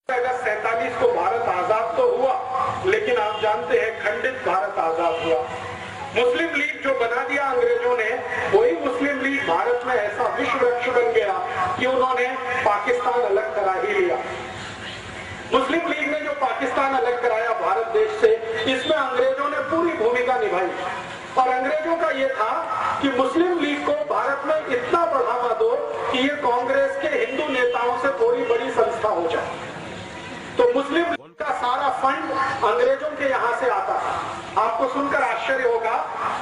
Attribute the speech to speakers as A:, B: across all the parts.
A: अगस्त 47 को भारत आजाद तो हुआ, लेकिन आप जानते हैं खंडित भारत आजाद हुआ। मुस्लिम लीग जो बना दिया अंग्रेजों ने, वही मुस्लिम लीग भारत में ऐसा विश्व वृक्ष बन गया कि उन्होंने पाकिस्तान अलग करा ही लिया। मुस्लिम लीग ने जो पाकिस्तान अलग कराया भारत देश से, इसमें अंग्रेजों ने पूरी भूमिका निभाई। और अंग्रेजों का यह था कि मुस्लिम लीग को भारत में इतना बढ़ावा दो कि ये कांग्रेस के हिंदू नेताओं से थोड़ी बड़ी संस्था हो जाए। तो मुस्लिम लीग का सारा फंड अंग्रेजों के यहाँ से आता था। आपको सुनकर आश्चर्य होगा,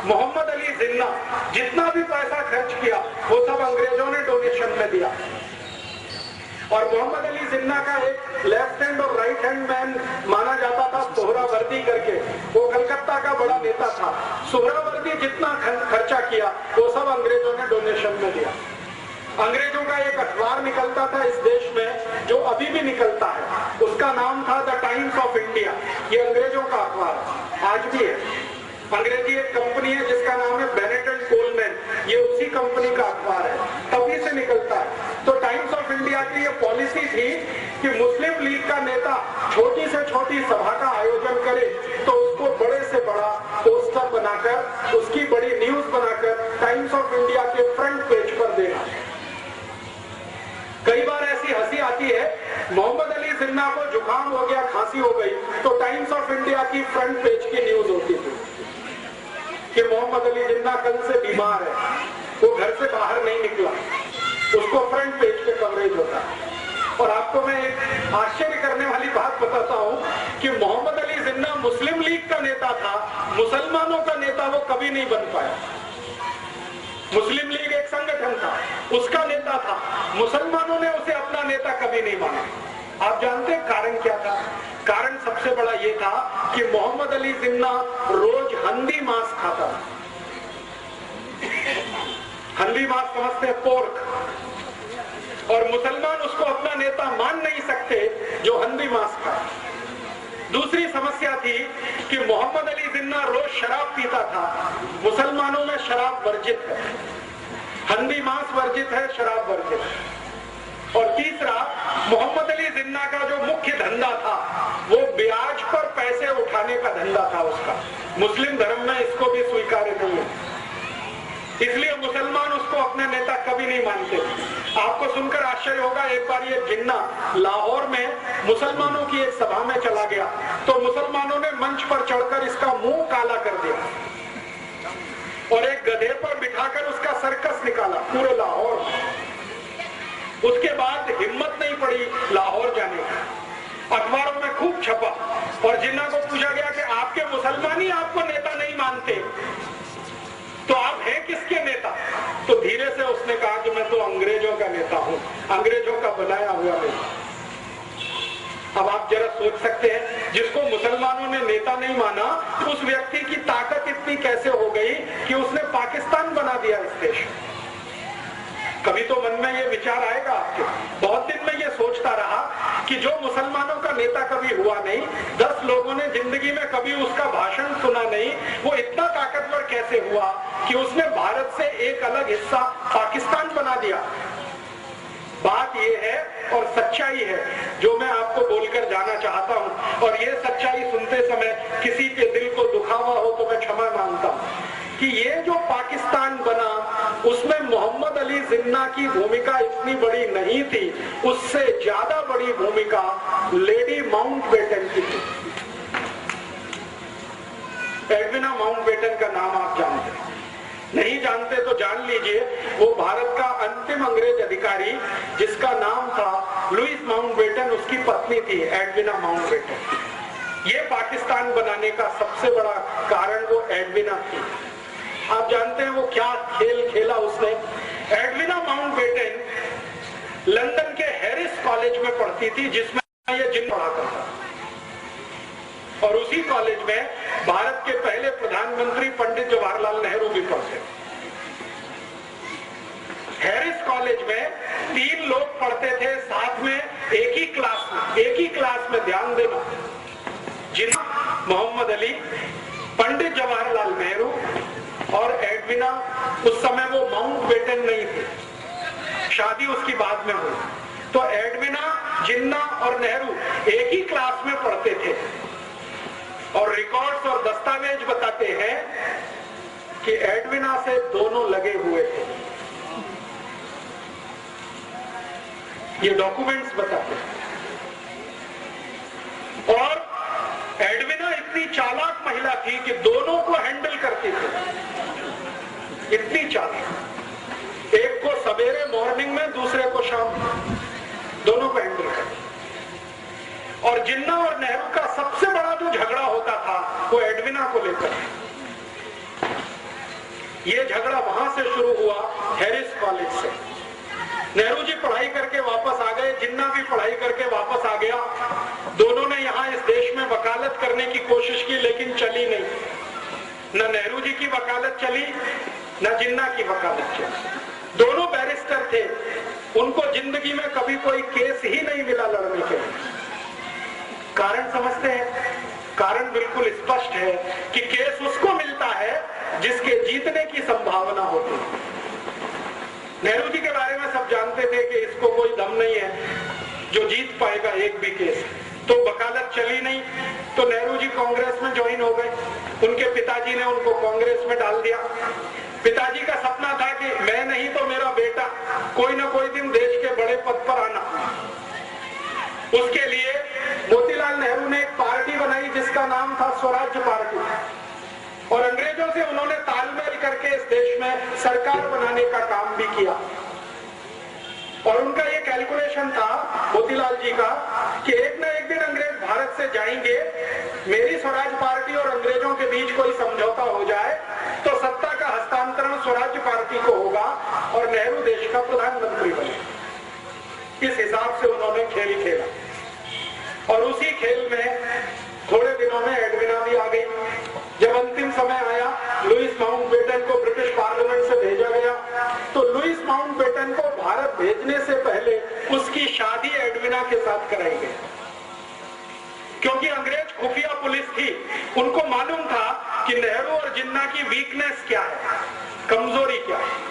A: मोहम्मद अली जिन्ना जितना भी पैसा खर्च किया वो सब अंग्रेजों ने डोनेशन में दिया। और मोहम्मद अली जिन्ना का एक लेफ्ट हैंड और राइट हैंड मैन माना जाता था, सोहरावर्दी करके, वो कलकत्ता का बड़ा नेता था। सोहरावर्दी जितना खर्चा किया वो सब अंग्रेजों ने डोनेशन में दिया। अंग्रेजों का एक अखबार निकलता था इस देश में, जो अभी भी निकलता है, उसका नाम था द टाइम्स ऑफ इंडिया। ये अंग्रेजों का अखबार आज भी है। अंग्रेजी एक कंपनी है जिसका नाम है बेनेट एंड कोलमैन, ये उसी कंपनी का अखबार है, तभी से निकलता है। तो टाइम्स ऑफ इंडिया की ये पॉलिसी थी कि मुस्लिम लीग का नेता छोटी से छोटी सभा का आयोजन करे तो उसको बड़े से बड़ा पोस्टर बनाकर, उसकी बड़ी न्यूज बनाकर टाइम्स ऑफ इंडिया के फ्रंट पेज पर देना। कई बार ऐसी हंसी आती है, मोहम्मद अली जिन्ना को जुकाम हो गया, खांसी हो गई, तो टाइम्स ऑफ इंडिया की फ्रंट पेज की न्यूज होती थी कि मोहम्मद अली जिन्ना कल से बीमार है, वो घर से बाहर नहीं निकला, उसको फ्रंट पेज पे कवरेज होता है। और आपको मैं एक आश्चर्य करने वाली बात बताता हूं कि मोहम्मद अली जिन्ना मुस्लिम लीग का नेता था, मुसलमानों का नेता वो कभी नहीं बन पाया। मुस्लिम लीग एक संगठन था, उसका नेता था, मुसलमानों ने उसे अपना नेता कभी नहीं माना। आप जानते हैं कारण क्या था? कारण सबसे बड़ा ये था कि मोहम्मद अली जिन्ना रोज हंदी मांस खाता था। हंदी मांस समझते हैं, पोर्क, और मुसलमान उसको अपना नेता मान नहीं सकते जो हंदी मांस खाए। दूसरी समस्या थी कि मोहम्मद अली जिन्ना रोज शराब पीता था। मुसलमानों में शराब वर्जित है, हंदी मांस वर्जित है, शराब वर्जित है। और तीसरा, मोहम्मद अली जिन्ना का जो मुख्य धंधा था वो ब्याज पर पैसे उठाने का धंधा था उसका। मुस्लिम धर्म में इसको भी स्वीकार्य नहीं है, इसलिए मुसलमान उसको अपने नेता कभी नहीं मानते। आपको सुनकर आश्चर्य होगा, एक बार ये जिन्ना लाहौर में मुसलमानों की एक सभा में चला गया तो मुसलमानों ने मंच पर चढ़कर इसका मुंह काला कर दिया और एक गधे पर बिठाकर उसका सर्कस निकाला पूरे लाहौर में। उसके बाद हिम्मत नहीं पड़ी लाहौर जाने की, अखबारों में खूब छपा और जिन्ना को पूछा गया कि आपके मुसलमान ही आपको नेता नहीं मानते तो आप हैं किसके नेता? तो धीरे से उसने कहा कि मैं तो अंग्रेजों का नेता हूं, अंग्रेजों का बनाया हुआ नेता। अब आप जरा सोच सकते हैं, जिसको मुसलमानों ने नेता नहीं माना, उस व्यक्ति की ताकत इतनी कैसे हो गई कि उसने पाकिस्तान बना दिया इस देश। कभी तो मन में ये विचार आएगा आपके। बहुत दिन में ये सोचता रहा कि जो मुसलमानों का नेता कभी हुआ नहीं, 10 लोगों ने जिंदगी में कभी उसका भाषण सुना नहीं, वो इतना ताकतवर कैसे हुआ कि उसने भारत से एक अलग हिस्सा पाकिस्तान बना दिया। बात ये है और सच्चाई है जो मैं आपको बोलकर जाना चाहता हूं, और ये सच्चाई सुनते समय किसी के दिल को दुखा हुआ हो तो मैं क्षमा मांगता हूं कि ये जो पाकिस्तान बना उसमें मोहम्मद अली जिन्ना की भूमिका इतनी बड़ी नहीं थी, उससे ज्यादा बड़ी भूमिका लेडी माउंटबेटन की थी। एडविना माउंटबेटन का नाम आप जानते हैं, नहीं जानते तो जान लीजिए। वो भारत का अंतिम अंग्रेज अधिकारी जिसका नाम था लुइस माउंटबेटन, उसकी पत्नी थी एडविना माउंटबेटन। ये पाकिस्तान बनाने का सबसे बड़ा कारण वो एडविना थी। आप जानते हैं वो क्या खेल खेला उसने? एडविना माउंटबेटन लंदन के हैरिस कॉलेज में पढ़ती थी जिसमें ये जिन पढ़ा करता था, और उसी कॉलेज में भारत के पहले प्रधानमंत्री पंडित जवाहरलाल नेहरू भी पढ़ते। हैरिस कॉलेज में 3 लोग पढ़ते थे साथ में एक ही क्लास में ध्यान देना, जिन्ना, मोहम्मद अली, पंडित जवाहरलाल नेहरू और एडविना। उस समय वो माउंटबेटन नहीं थी, शादी उसकी बाद में हुई। तो एडविना जिन्ना और नेहरू एक ही क्लास में पढ़ते थे और रिकॉर्ड्स और दस्तावेज बताते हैं कि एडविना से दोनों लगे हुए थे। ये डॉक्यूमेंट्स बताते हैं। और एडविना इतनी चालाक महिला थी कि दोनों को हैंडल करती थी, इतनी चालाक। एक को सवेरे मॉर्निंग में, दूसरे को शाम में, दोनों को हैंडल करती। और जिन्ना और नेहरू का सबसे बड़ा जो झगड़ा होता था वो एडविना को लेकर। ये झगड़ा वहां से शुरू हुआ, हैरिस कॉलेज से। नेहरू जी पढ़ाई करके वापस आ गए, जिन्ना भी पढ़ाई करके वापस आ गया। दोनों ने यहाँ इस देश में वकालत करने की कोशिश की, लेकिन चली नहीं। न नेहरू जी की वकालत चली, न जिन्ना की वकालत चली। दोनों बैरिस्टर थे, उनको जिंदगी में कभी कोई केस ही नहीं मिला लड़ने के लिए। कारण समझते हैं? कारण बिल्कुल स्पष्ट है कि केस उसको मिलता है जिसके जीतने की संभावना होती है। नेहरू जी के बारे में सब जानते थे कि इसको कोई दम नहीं है जो जीत पाएगा एक भी केस। तो वकालत चली नहीं, तो नेहरू जी कांग्रेस में ज्वाइन हो गए। उनके पिताजी ने उनको कांग्रेस में डाल दिया। पिताजी का सपना था कि मैं नहीं तो मेरा बेटा कोई ना कोई दिन देश के बड़े पद पर आना। उसके लिए मोतीलाल नेहरू ने एक पार्टी बनाई जिसका नाम था स्वराज्य पार्टी, और अंग्रेजों से उन्होंने तालमेल करके इस देश में सरकार बनाने का काम भी किया। और उनका ये कैलकुलेशन था मोतीलाल जी का कि एक ना एक दिन अंग्रेज भारत से जाएंगे, मेरी स्वराज पार्टी और अंग्रेजों के बीच कोई समझौता हो जाए तो सत्ता का हस्तांतरण स्वराज पार्टी को होगा और नेहरू देश का प्रधानमंत्री बने। इस हिसाब से उन्होंने खेल खेला और उसी खेल में थोड़े दिनों में एडविना भी आ गई। जब अंतिम समय आया, लुईस माउंटबेटन को ब्रिटिश पार्लियामेंट से भेजा गया, तो लुईस माउंटबेटन को भारत भेजने से पहले उसकी शादी एडविना के साथ कराई गई। क्योंकि अंग्रेज खुफिया पुलिस थी, उनको मालूम था कि नेहरू और जिन्ना की वीकनेस क्या है, कमजोरी क्या है।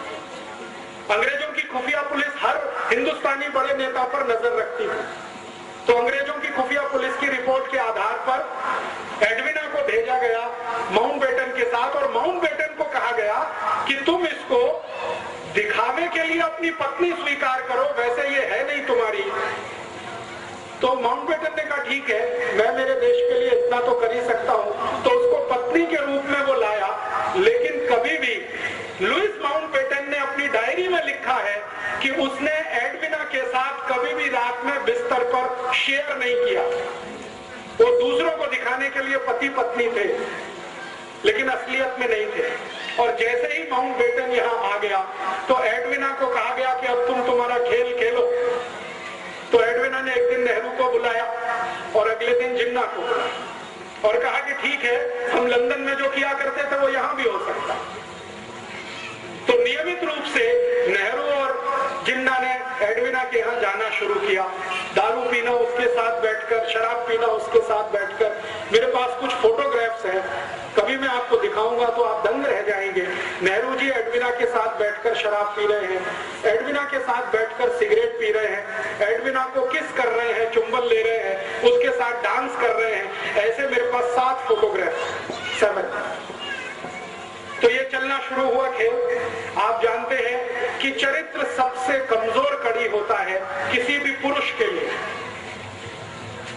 A: अंग्रेजों की खुफिया पुलिस हर हिंदुस्तानी बड़े नेता पर नजर रखती थी। तो अंग्रेजों की खुफिया पुलिस की रिपोर्ट के आधार पर एडविना को भेजा गया माउंटबेटन के साथ, और माउंटबेटन को कहा गया कि तुम इसको दिखावे के लिए अपनी पत्नी स्वीकार करो, वैसे ये है नहीं तुम्हारी। तो माउंटबेटन ने कहा ठीक है, मैं मेरे देश के लिए इतना तो कर ही सकता हूं। तो उसको पत्नी के रूप में वो लाया। लेकिन कभी भी लुईस माउंटबेटन ने अपनी डायरी में लिखा है कि उसने एडविना के साथ कभी भी रात में बिस्तर पर शेयर नहीं किया। वो दूसरों को दिखाने के लिए पति पत्नी थे, लेकिन असलियत में नहीं थे। और जैसे ही माउंटबेटन यहाँ आ गया तो एडविना को कहा गया कि अब तुम तुम्हारा खेल खेलो। तो एडविना ने एक दिन नेहरू को बुलाया और अगले दिन जिन्ना को बुलाया और कहा कि ठीक है, हम लंदन में जो किया करते थे वो यहाँ भी हो सकता। तो नियमित रूप से नेहरू और जिन्ना ने एडविना के यहाँ जाना शुरू किया, दारू पीना उसके साथ बैठकर, शराब पीना उसके साथ बैठकर। मेरे पास कुछ फोटोग्राफ्स हैं, कभी मैं आपको दिखाऊंगा तो आप दंग रह जाएंगे। नेहरू जी एडविना के साथ बैठकर शराब पी रहे हैं, एडविना के साथ बैठकर सिगरेट पी रहे हैं, एडविना को किस कर रहे हैं, चुंबन ले रहे हैं, उसके साथ डांस कर रहे हैं। ऐसे मेरे पास 7 फोटोग्राफ्स, 7। तो ये चलना शुरू हुआ खेल। आप जानते हैं कि चरित्र सबसे कमजोर कड़ी होता है किसी भी पुरुष के लिए।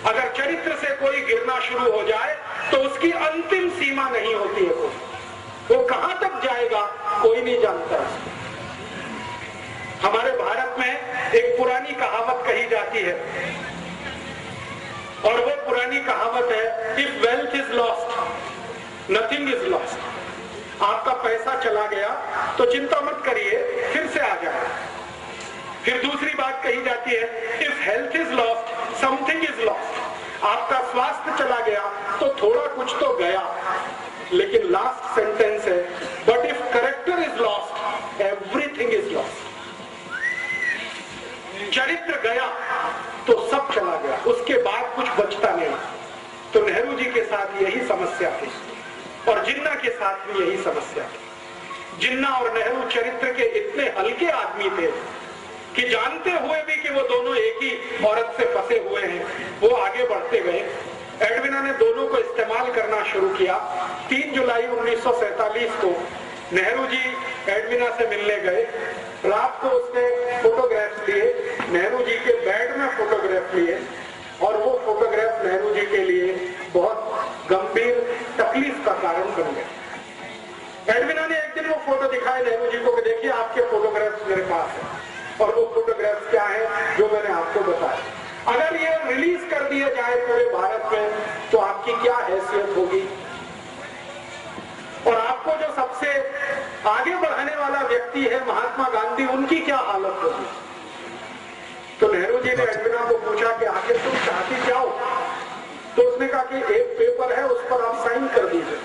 A: अगर चरित्र से कोई गिरना शुरू हो जाए तो उसकी अंतिम सीमा नहीं होती है। वो कहां तक जाएगा कोई नहीं जानता। हमारे भारत में एक पुरानी कहावत कही जाती है, और वो पुरानी कहावत है, if wealth is lost nothing is lost. आपका पैसा चला गया तो चिंता मत करिए, फिर से आ जाए। फिर दूसरी बात कही जाती है, if health is lost something is lost. आपका स्वास्थ्य चला गया तो थोड़ा कुछ तो गया। लेकिन लास्ट सेंटेंस है, but if character is lost everything is lost. चरित्र गया तो सब चला गया, उसके बाद कुछ बचता नहीं। तो नेहरू जी के साथ यही समस्या थी और जिन्ना के साथ भी यही समस्या थी। जिन्ना और नेहरू चरित्र के इतने हल्के आदमी थे कि जानते हुए भी कि वो दोनों एक ही औरत से फंसे हुए हैं, वो आगे बढ़ते गए। एडविना ने दोनों को इस्तेमाल करना शुरू किया। 3 जुलाई 1947 को नेहरू जी एडविना से मिलने गए। रात को उसने फोटोग्राफ्स लिए, नेहरू जी के बेड में फोटोग्राफ लिए, और वो फोटोग्राफ नेहरू जी के लिए बहुत गंभीर तकलीफ का कारण बन गए। एडविना ने एक दिन वो फोटो दिखाए नेहरू जी को कि देखिए आपके फोटोग्राफ्स मेरे पास है, और वो फोटोग्राफ्स क्या है जो मैंने आपको बताया। अगर ये रिलीज कर दिए जाए पूरे भारत में तो आपकी क्या हैसियत होगी, और आपको जो सबसे आगे बढ़ाने वाला व्यक्ति है महात्मा गांधी, उनकी क्या हालत होगी। तो नेहरू जी ने एडविना को पूछा कि आखिर तुम चाहती क्या हो। तो उसने कहा कि एक पेपर है, उस पर आप साइन कर दीजिए।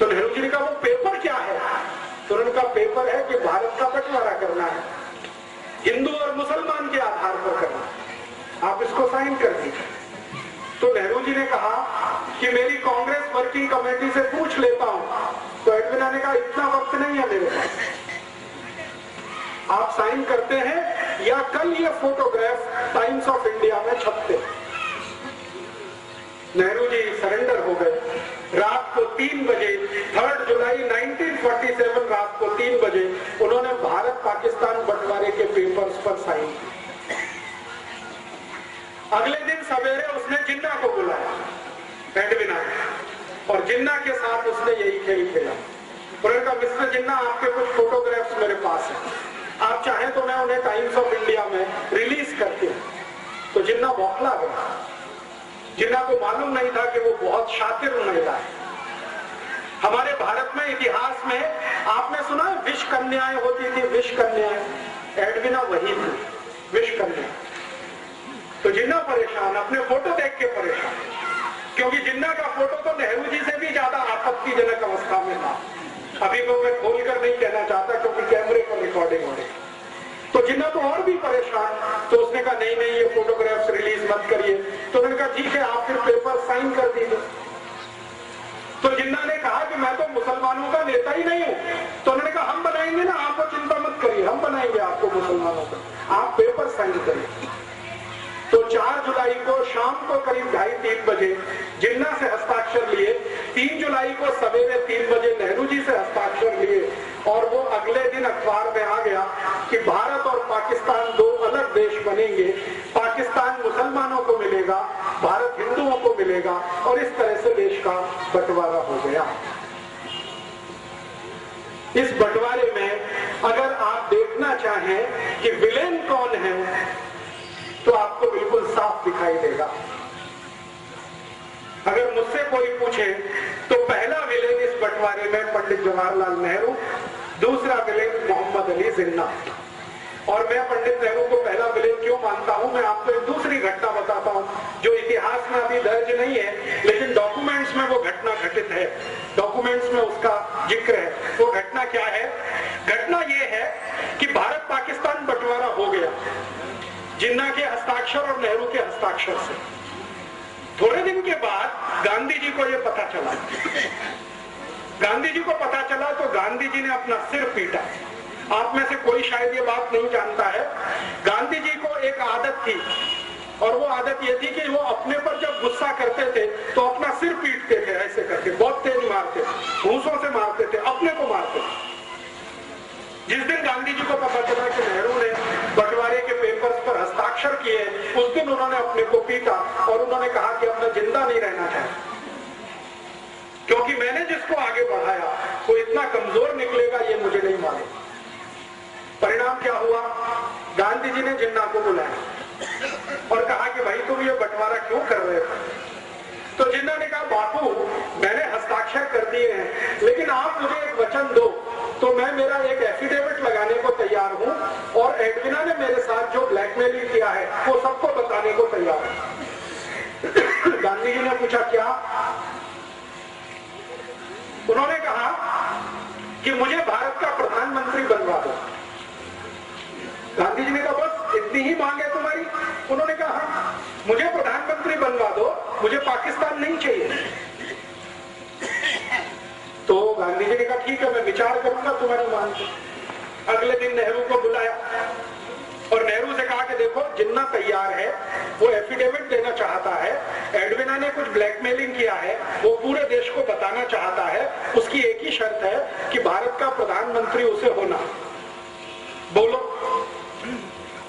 A: तो नेहरू जी ने कहा वो पेपर क्या है। तो उन्होंने कहा पेपर है कि भारत का बंटवारा करना है, हिंदू और मुसलमान के आधार पर करना, आप इसको साइन कर दीजिए। तो नेहरू जी ने कहा कि मेरी कांग्रेस वर्किंग कमेटी से पूछ लेता हूं। तो एडविना ने कहा इतना वक्त नहीं है मेरे पास, आप साइन करते हैं या कल ये फोटोग्राफ टाइम्स ऑफ इंडिया में छपते। नेहरू जी सरेंडर हो गए। रात को 3 बजे 3 जुलाई 1947 रात को 3 बजे उन्होंने भारत पाकिस्तान बंटवारे के पेपर्स पर साइन किए। अगले दिन सवेरे उसने जिन्ना को बुलाया, एडविना, और जिन्ना के साथ उसने यही खेल खेला। उन्होंने कहा मिस्टर जिन्ना आपके कुछ फोटोग्राफ्स मेरे पास हैं, आप चाहें तो मैं उन्हें टाइम्स ऑफ इंडिया में रिलीज करती हूं। तो जिन्ना बौखला गया। जिन्ना को मालूम नहीं था कि वो बहुत शातिर महिला है। हमारे भारत में इतिहास में आपने सुना विष कन्याएं होती थी, विष कन्याएं, एडविना वही थी, विष कन्या। तो जिन्ना परेशान, अपने फोटो देख के परेशान, क्योंकि जिन्ना का फोटो तो नेहरू जी से भी ज्यादा आपत्तिजनक अवस्था में था। अभी को मैं खोलकर नहीं कहना चाहता क्योंकि कैमरे पर रिकॉर्डिंग हो रही। तो जिन्ना तो और भी परेशान। तो उसने कहा नहीं नहीं ये फोटोग्राफ्स रिलीज मत करिए। तो उन्होंने कहा ठीक है आप फिर पेपर साइन कर दीजिए। तो जिन्ना ने कहा कि मैं तो मुसलमानों का नेता ही नहीं हूं। तो उन्होंने कहा हम बनाएंगे ना, आप चिंता मत करिए, हम बनाएंगे आपको मुसलमानों का, आप पेपर साइन करिए। तो 4 जुलाई को शाम को करीब 2:30-3 बजे जिन्ना से हस्ताक्षर लिए, 3 जुलाई को सवेरे 3 बजे नेहरू जी से हस्ताक्षर लिए, और वो अगले दिन अखबार में आ गया कि भारत और पाकिस्तान 2 अलग देश बनेंगे, पाकिस्तान मुसलमानों को मिलेगा, भारत हिंदुओं को मिलेगा, और इस तरह से देश का बंटवारा हो गया। इस बंटवारे में अगर आप देखना चाहें कि विलेन कौन है तो आपको बिल्कुल साफ दिखाई देगा। अगर मुझसे कोई पूछे तो पहला विलेन इस बंटवारे में पंडित जवाहरलाल नेहरू, दूसरा विलेन मोहम्मद अली जिन्ना। और मैं पंडित नेहरू को पहला विलेन क्यों मानता हूं, मैं आपको एक दूसरी घटना बताता हूं जो इतिहास में अभी दर्ज नहीं है, लेकिन डॉक्यूमेंट्स में वो घटना घटित है, डॉक्यूमेंट्स में उसका जिक्र है। वो घटना क्या है? घटना ये है कि भारत पाकिस्तान बंटवारा हो गया जिन्ना के हस्ताक्षर और नेहरू के हस्ताक्षर से। थोड़े दिन के बाद गांधी जी को यह पता चला। गांधी जी को पता चला तो गांधी जी ने अपना सिर पीटा। आप में से कोई शायद ये बात नहीं जानता है, गांधी जी को एक आदत थी, और वो आदत ये थी कि वो अपने पर जब गुस्सा करते थे तो अपना सिर पीटते थे, ऐसे करके बहुत तेज मारते थे, घूंसों से मारते थे, अपने को मारते थे। जिस दिन गांधी जी को पता चला कि नेहरू ने बंटवारे के पेपर्स पर हस्ताक्षर किए, उस दिन उन्होंने अपने को पीटा और उन्होंने कहा कि अब मैं जिंदा नहीं रहना चाहता, क्योंकि मैंने जिसको आगे बढ़ाया वो इतना कमजोर निकलेगा ये मुझे नहीं मालूम। परिणाम क्या हुआ? गांधी जी ने जिन्ना को बुलाया और कहा कि भाई तुम ये बंटवारा क्यों कर रहे हो? तो जिन्ना ने कहा बापू मैंने हस्ताक्षर कर दिए हैं, लेकिन आप मुझे एक वचन दो तो मैं मेरा एक एफिडेविट लगाने को तैयार हूं, और एडविना ने मेरे साथ जो ब्लैकमेलिंग किया है वो सबको बताने को तैयार हूं। गांधी जी ने पूछा क्या? उन्होंने कहा कि मुझे भारत का प्रधानमंत्री बनवा दो। गांधी जी ने कहा बस इतनी ही मांग है तुम्हारी? उन्होंने कहा हाँ, मुझे प्रधानमंत्री बनवा दो, मुझे पाकिस्तान नहीं चाहिए। तो गांधी जी ने कहा ठीक है मैं विचार करूंगा तुम्हारी मांग पर। अगले दिन नेहरू को बुलाया और नेहरू से कहा कि देखो जिन्ना तैयार है, वो एफिडेविट देना चाहता है, एडविना ने कुछ ब्लैकमेलिंग किया है, वो पूरे देश को बताना चाहता है, उसकी एक ही शर्त है कि भारत का प्रधानमंत्री उसे होना। बोलो।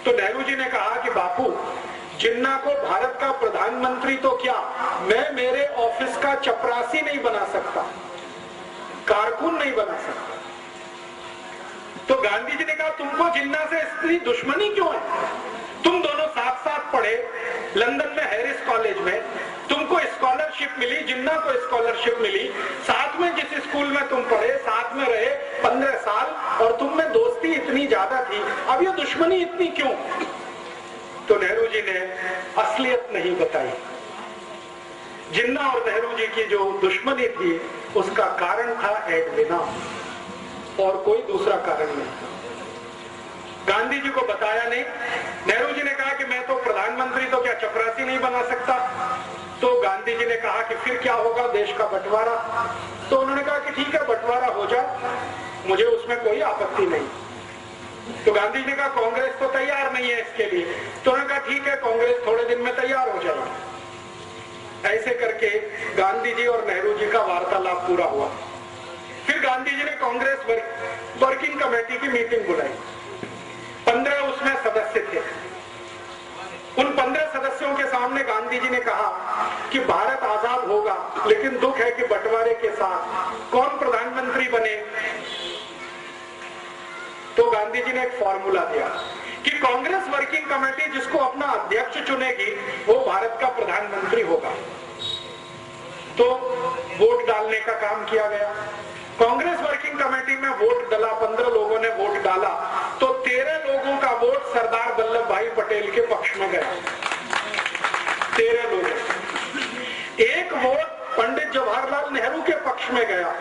A: तो नेहरू जी ने कहा कि बापू, जिन्ना को भारत का प्रधानमंत्री तो क्या, मैं मेरे ऑफिस का चपरासी नहीं बना सकता, कारकुन नहीं बना सकता। तो गांधी जी ने कहा तुमको जिन्ना से इतनी दुश्मनी क्यों है? तुम दोनों साथ साथ पढ़े लंदन में हैरिस कॉलेज में, तुमको स्कॉलरशिप मिली, जिन्ना को स्कॉलरशिप मिली, साथ में जिस स्कूल में तुम पढ़े, साथ में रहे 15 साल, और तुम में दोस्ती इतनी ज्यादा थी, अब ये दुश्मनी इतनी क्यों? तो नेहरू जी ने असलियत नहीं बताई। जिन्ना और नेहरू जी की जो दुश्मनी थी उसका कारण था एडविना, और कोई दूसरा कारण नहीं। गांधी जी को बताया नहीं। नेहरू जी ने कहा कि मैं तो प्रधानमंत्री तो क्या चपरासी नहीं बना सकता। तो गांधी जी ने कहा कि फिर क्या होगा, देश का बंटवारा। तो उन्होंने कहा कि ठीक है, बंटवारा हो जाए, मुझे उसमें कोई आपत्ति नहीं। तो गांधी जी ने कहा कांग्रेस तो तैयार नहीं है इसके लिए। तो उन्होंने कहा ठीक है, कांग्रेस थोड़े दिन में तैयार हो जाएगी। ऐसे करके गांधी जी और नेहरू जी का वार्तालाप पूरा हुआ। फिर गांधी जी ने कांग्रेस वर्किंग कमेटी की मीटिंग बुलाई। 15 उसमें सदस्य थे। उन 15 सदस्यों के सामने गांधी जी ने कहा कि भारत आजाद होगा, लेकिन दुख है कि बंटवारे के साथ कौन प्रधानमंत्री बने। तो गांधी जी ने एक फॉर्मूला दिया कि कांग्रेस वर्किंग कमेटी जिसको अपना अध्यक्ष चुनेगी वो भारत का प्रधानमंत्री होगा। तो वोट डालने का काम किया गया। कांग्रेस वर्किंग कमेटी में वोट डाला, 15 लोगों ने वोट डाला, तो 13 लोगों का वोट सरदार वल्लभ भाई पटेल के पक्ष में गया। 13 लोग। एक वोट पंडित जवाहरलाल नेहरू के पक्ष में गया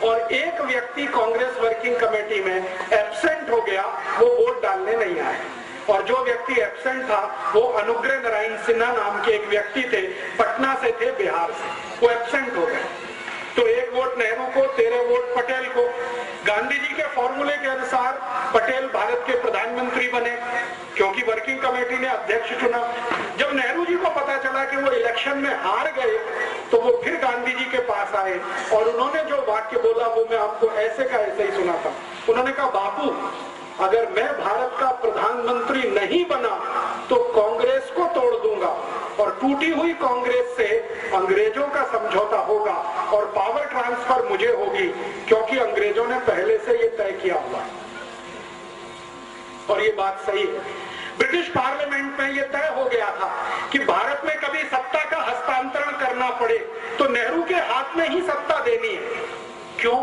A: और एक व्यक्ति कांग्रेस वर्किंग कमेटी में एब्सेंट हो गया, वो वोट डालने नहीं आए। और जो व्यक्ति एब्सेंट था वो अनुग्रह नारायण सिन्हा नाम के एक व्यक्ति थे, पटना से थे, बिहार से। वो एब्सेंट हो गए। तो एक वोट नेहरू को, 13 वोट पटेल को। गांधी जी के फॉर्मूले के अनुसार पटेल भारत के प्रधानमंत्री बने, क्योंकि वर्किंग कमेटी ने अध्यक्ष चुना। जब नेहरू जी को पता चला कि वो इलेक्शन में हार गए, तो वो फिर गांधी जी के पास आए और उन्होंने जो वाक्य बोला वो मैं आपको ऐसे का ऐसे ही सुनाता। उन्होंने कहा बापू, अगर मैं भारत का प्रधानमंत्री नहीं बना तो कांग्रेस को तोड़ दूंगा, और टूटी हुई कांग्रेस से अंग्रेजों का समझौता होगा और पावर ट्रांसफर मुझे होगी, क्योंकि अंग्रेजों ने पहले से ये तय किया हुआ है। और ये बात सही है। ब्रिटिश पार्लियामेंट में ये तय हो गया था कि भारत में कभी सत्ता का हस्तांतरण करना पड़े तो नेहरू के हाथ में ही सत्ता देनी है। क्यों?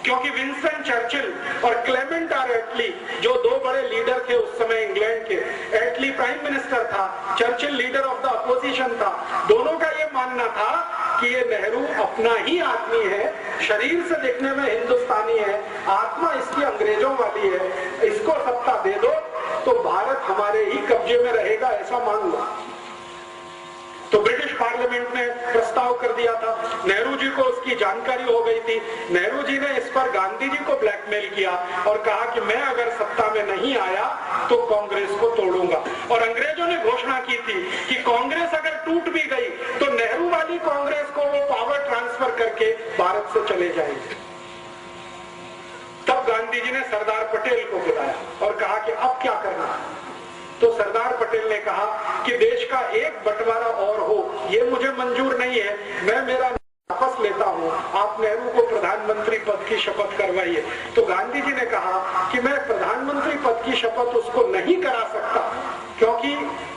A: क्योंकि विंस्टन चर्चिल और क्लेमेंट आर एटली, जो 2 बड़े लीडर थे उस समय इंग्लैंड के, एटली प्राइम मिनिस्टर था, Churchill leader of the opposition था, दोनों का ये मानना था कि ये नेहरू अपना ही आदमी है, शरीर से देखने में हिंदुस्तानी है, आत्मा इसकी अंग्रेजों वाली है, इसको सत्ता दे दो तो भारत हमारे ही कब्जे में रहेगा, ऐसा मान लो। तो ब्रिटिश पार्लियामेंट ने प्रस्ताव कर दिया था। नेहरू जी को उसकी जानकारी हो गई थी। नेहरू जी ने इस पर गांधी जी को ब्लैकमेल किया और कहा कि मैं अगर सत्ता में नहीं आया तो कांग्रेस को तोड़ूंगा। और अंग्रेजों ने घोषणा की थी कि कांग्रेस अगर टूट भी गई तो नेहरू वाली कांग्रेस को वो पावर ट्रांसफर करके भारत से चले जाएंगे। तब गांधी जी ने सरदार पटेल को बुलाया और कहा कि अब क्या करना है। तो सरदार पटेल ने कहा कि देश का एक बंटवारा और हो, ये मुझे मंजूर नहीं है, मैं मेरा वापस लेता हूं, आप नेहरू को प्रधानमंत्री पद की शपथ करवाइए। तो गांधी जी ने कहा कि मैं प्रधानमंत्री पद की शपथ उसको नहीं करा सकता, क्योंकि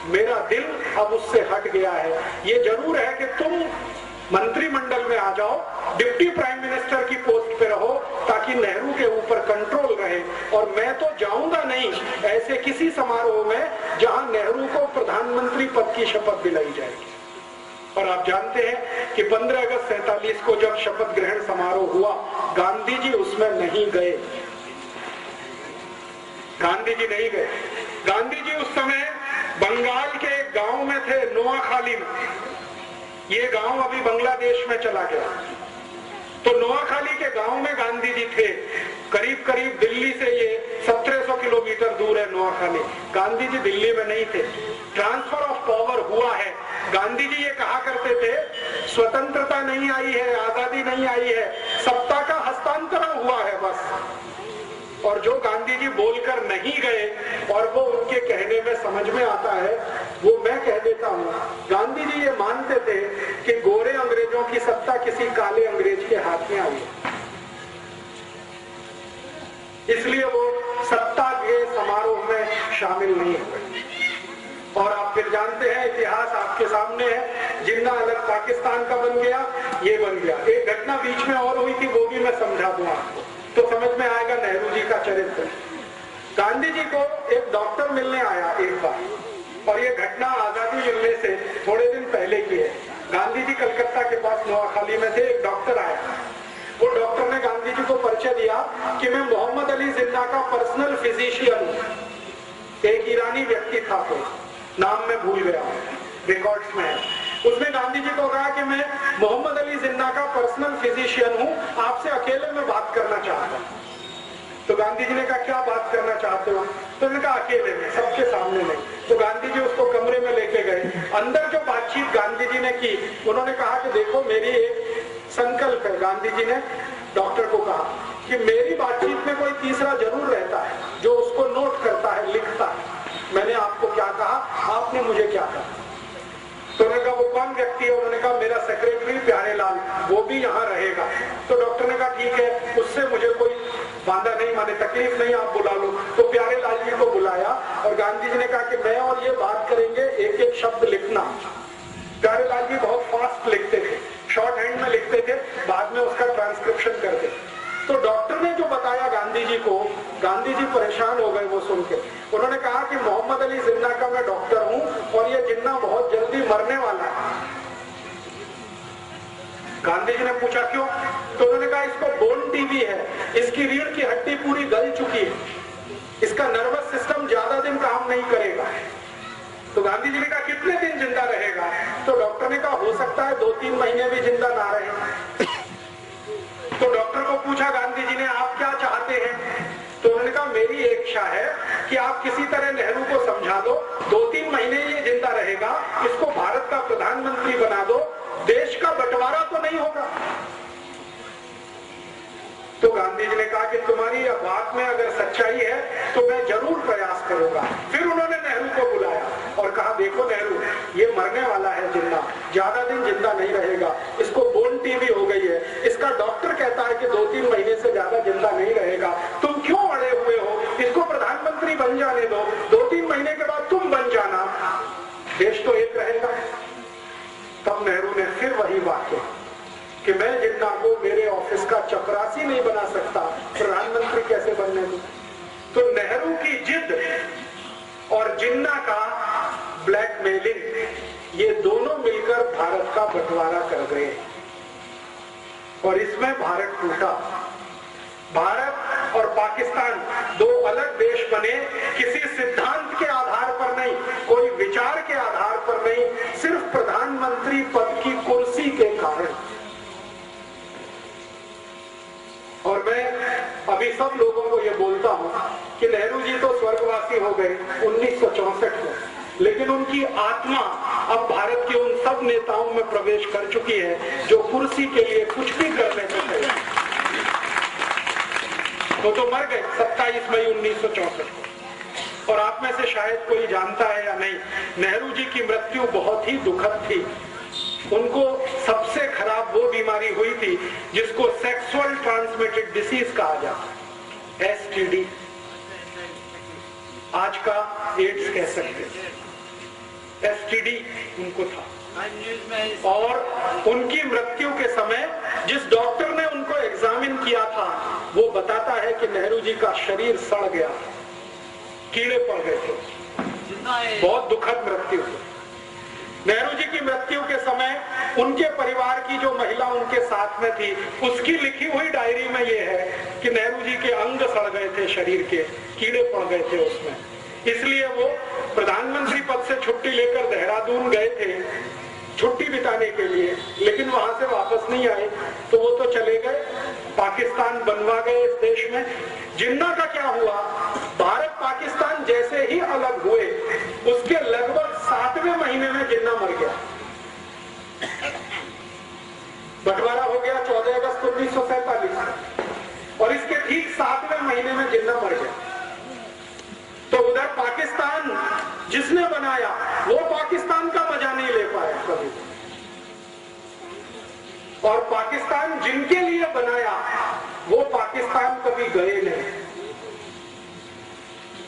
A: मेरा दिल अब उससे हट गया है। ये जरूर है कि तुम मंत्रिमंडल में आ जाओ, डिप्टी प्राइम मिनिस्टर की पोस्ट पे रहो, ताकि नेहरू के ऊपर कंट्रोल रहे, और मैं तो जाऊंगा नहीं ऐसे किसी समारोह में जहां नेहरू को प्रधानमंत्री पद की शपथ दिलाई जाएगी। और आप जानते हैं कि 15 अगस्त 47 को जब शपथ ग्रहण समारोह हुआ, गांधी जी उसमें नहीं गए। गांधी जी नहीं गए। गांधी जी उस समय बंगाल के एक गांव में थे, नोआखाली में। ये गांव अभी बांग्लादेश में चला गया। तो नोआखाली के गांव में गांधी जी थे, करीब करीब दिल्ली से ये 1700 किलोमीटर दूर है नोआखाली। गांधी जी दिल्ली में नहीं थे। ट्रांसफर ऑफ पावर हुआ है। गांधी जी ये कहा करते थे, स्वतंत्रता नहीं आई है, आजादी नहीं आई है, सत्ता का हस्तांतरण हुआ है बस। और जो गांधी जी बोलकर नहीं गए और वो उनके कहने में समझ में आता है, वो मैं कह देता हूं। गांधी जी ये मानते थे कि गोरे अंग्रेजों की सत्ता किसी काले अंग्रेज के हाथ में आई, इसलिए वो सत्ता के समारोह में शामिल नहीं हुए। और आप फिर जानते हैं, इतिहास आपके सामने है, जिन्ना अलग पाकिस्तान का बन गया, ये बन गया। एक घटना बीच में और हुई थी, वो भी मैं समझा दूं आपको, तो समझ में आएगा नेहरू जी का चरित्र। गांधी जी को एक डॉक्टर मिलने आया एक बार, और ये घटना आजादी मिलने से थोड़े दिन पहले की है। गांधी जी कलकत्ता के पास नोआखाली में थे, एक डॉक्टर आया। वो डॉक्टर ने गांधी जी को परिचय दिया कि मैं मोहम्मद अली जिन्ना का पर्सनल फिजिशियन हूं। एक ईरानी व्यक्ति था, तो नाम मैं भूल गया, रिकॉर्ड्स में है। उसने गांधी जी को कहा कि मैं मोहम्मद अली जिन्ना का पर्सनल फिजिशियन हूं, आपसे अकेले में बात करना चाहता हूं। तो गांधी जी ने कहा, क्या बात करना चाहते हो? तो उन्होंने कहा, अकेले में, सबके सामने नहीं। तो गांधी जी उसको कमरे में लेके गए। अंदर जो बातचीत गांधी जी ने की, उन्होंने कहा कि देखो मेरी एक संकल्प है। गांधी जी ने डॉक्टर को कहा कि मेरी बातचीत में कोई तीसरा जरूर रहता है जो उसको नोट करता है, लिखता है। मैंने आपको क्या कहा, आपने मुझे क्या कहा। तो उन्होंने कहा, वो कौन व्यक्ति है? उन्होंने कहा, मेरा सेक्रेटरी प्यारेलाल, वो भी यहाँ रहेगा। तो डॉक्टर ने कहा, ठीक है, उससे मुझे कोई बांधा नहीं, माने तकलीफ नहीं, आप बुला लो। तो प्यारेलाल जी को बुलाया और गांधी जी ने कहा कि मैं और ये बात करेंगे, एक एक शब्द लिखना। प्यारेलाल जी बहुत फास्ट लिखते थे, शॉर्ट हैंड में लिखते थे, बाद में उसका ट्रांसक्रिप्शन करते। तो डॉक्टर ने जो बताया गांधी जी को, गांधी जी परेशान हो गए वो सुन के। उन्होंने कहा कि मोहम्मद अली जिन्ना का मैं डॉक्टर हूं और ये जिन्ना बहुत जल्दी मरने वाला है। गांधी जी ने पूछा क्यों? तो उन्होंने कहा, इसको बोन टीबी है, इसकी रीढ़ की हड्डी पूरी गल चुकी है, इसका नर्वस सिस्टम ज्यादा दिन काम नहीं करेगा। तो गांधी जी ने कहा, कितने दिन जिंदा रहेगा? तो डॉक्टर ने कहा, हो सकता है 2-3 महीने भी जिंदा ना रहे। तो डॉक्टर को पूछा गांधी जी ने, आप क्या चाहते हैं? तो उन्होंने कहा, मेरी एक इच्छा है कि आप किसी तरह नेहरू को समझा दो, 2-3 महीने ये जिंदा रहेगा, इसको भारत का प्रधानमंत्री बना दो, देश का बंटवारा तो नहीं होगा। तो गांधी जी ने कहा कि तुम्हारी यह बात में अगर सच्चाई है तो मैं जरूर प्रयास करूंगा। फिर उन्होंने नेहरू को बुलाया और कहा, देखो नेहरू, ये मरने वाला है जिन्ना, ज्यादा दिन जिंदा नहीं रहेगा, इसको बोन टीबी हो गई है, इसका डॉक्टर कहता है कि 2-3 महीने से ज्यादा जिंदा नहीं रहेगा, तुम क्यों अड़े हुए हो? इसको प्रधानमंत्री बन जाने दो, 2-3 महीने के बाद तुम बन जाना, देश तो एक रहेगा। तब नेहरू ने फिर वही बात की कि मैं जिन्ना को मेरे ऑफिस का चपरासी नहीं बना सकता, प्रधानमंत्री कैसे बनने दूं? तो नेहरू की जिद और जिन्ना का ब्लैकमेलिंग, ये दोनों मिलकर भारत का बंटवारा कर गए और इसमें भारत टूटा। भारत और पाकिस्तान दो अलग देश बने, किसी सिद्धांत के आधार पर नहीं, कोई विचार के आधार पर नहीं, सिर्फ प्रधानमंत्री पद की कुर्सी के कारण। और मैं अभी सब लोगों को ये बोलता हूं कि नेहरू जी तो स्वर्गवासी हो गए 1964 में, लेकिन उनकी आत्मा अब भारत के उन सब नेताओं में प्रवेश कर चुकी है जो कुर्सी के लिए कुछ भी करने को तैयार। वो तो मर गए 27 मई 1964 को। और आप में से शायद कोई जानता है या नहीं, नेहरू जी की मृत्यु बहुत ही दुखद थी। उनको सबसे खराब वो बीमारी हुई थी जिसको सेक्सुअल ट्रांसमिटेड डिसीज कहा जाता है, STD, आज का एड्स कह सकते हैं। STD उनको था और उनकी मृत्यु के समय जिस डॉक्टर ने उनको एग्जामिन किया था वो बताता है कि नेहरू जी का शरीर सड़ गया, कीड़े पड़ गए थे। बहुत दुखद मृत्यु थी। नेहरू जी की मृत्यु के समय उनके परिवार की जो महिला उनके साथ में थी, उसकी लिखी हुई डायरी में ये है कि नेहरू जी के अंग सड़ गए थे, शरीर के कीड़े पड़ गए थे उसमें। इसलिए वो प्रधानमंत्री पद से छुट्टी लेकर देहरादून गए थे छुट्टी बिताने के लिए, लेकिन वहां से वापस नहीं आए, तो वो तो चले गए, पाकिस्तान बनवा गए इस देश में। जिन्ना का क्या हुआ, भारत पाकिस्तान जैसे ही अलग हुए उसके लगभग 7वें महीने में जिन्ना मर गया। बंटवारा हो गया 14 अगस्त 1947 और इसके ठीक 7वें महीने में जिन्ना मर गया। तो उधर पाकिस्तान जिसने बनाया वो पाकिस्तान का मजा नहीं ले पाया कभी, और पाकिस्तान जिनके लिए बनाया वो पाकिस्तान कभी गए नहीं।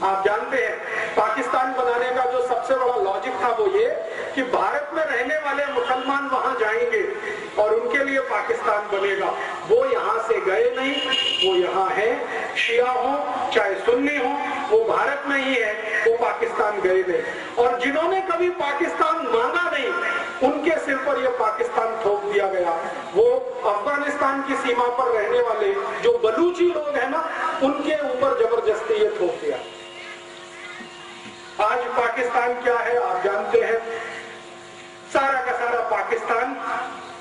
A: आप जानते हैं पाकिस्तान बनाने का जो सबसे बड़ा लॉजिक था वो ये कि भारत में रहने वाले मुसलमान वहां जाएंगे और उनके लिए पाकिस्तान बनेगा। वो यहां से गए नहीं, वो यहां है, शिया हो चाहे सुन्नी हो, वो भारत में ही है, वो पाकिस्तान गए नहीं। और जिन्होंने कभी पाकिस्तान मांगा नहीं उनके सिर पर यह पाकिस्तान थोप दिया गया। वो अफगानिस्तान की सीमा पर रहने वाले जो बलूची लोग हैं ना, उनके ऊपर जबरदस्ती ये थोप दिया। आज पाकिस्तान क्या है आप जानते हैं, सारा का सारा पाकिस्तान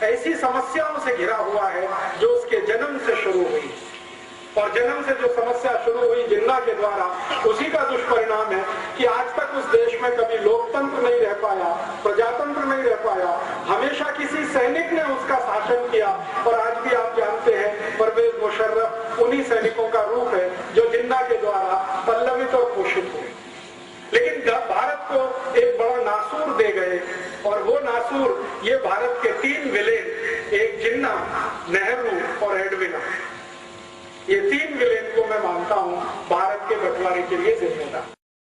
A: ऐसी समस्याओं से घिरा हुआ है जो उसके जन्म से शुरू हुई, और जन्म से जो समस्या शुरू हुई जिन्ना के द्वारा, उसी का दुष्परिणाम है कि आज तक उस देश में कभी लोकतंत्र नहीं रह पाया, प्रजातंत्र नहीं रह पाया, हमेशा किसी सैनिक ने उसका शासन किया। और आज भी आप जानते हैं परवेज मुशर्रफ उन्हीं सैनिकों का रूप है जो जिन्ना के द्वारा पल्लवित और पोषित हुए। लेकिन भारत को एक बड़ा नासूर दे गए, और वो नासूर ये भारत के 3 विलेन, एक जिन्ना, नेहरू और एडविना, ये 3 विलेन को मैं मानता हूं भारत के बंटवारे के लिए जिम्मेदार।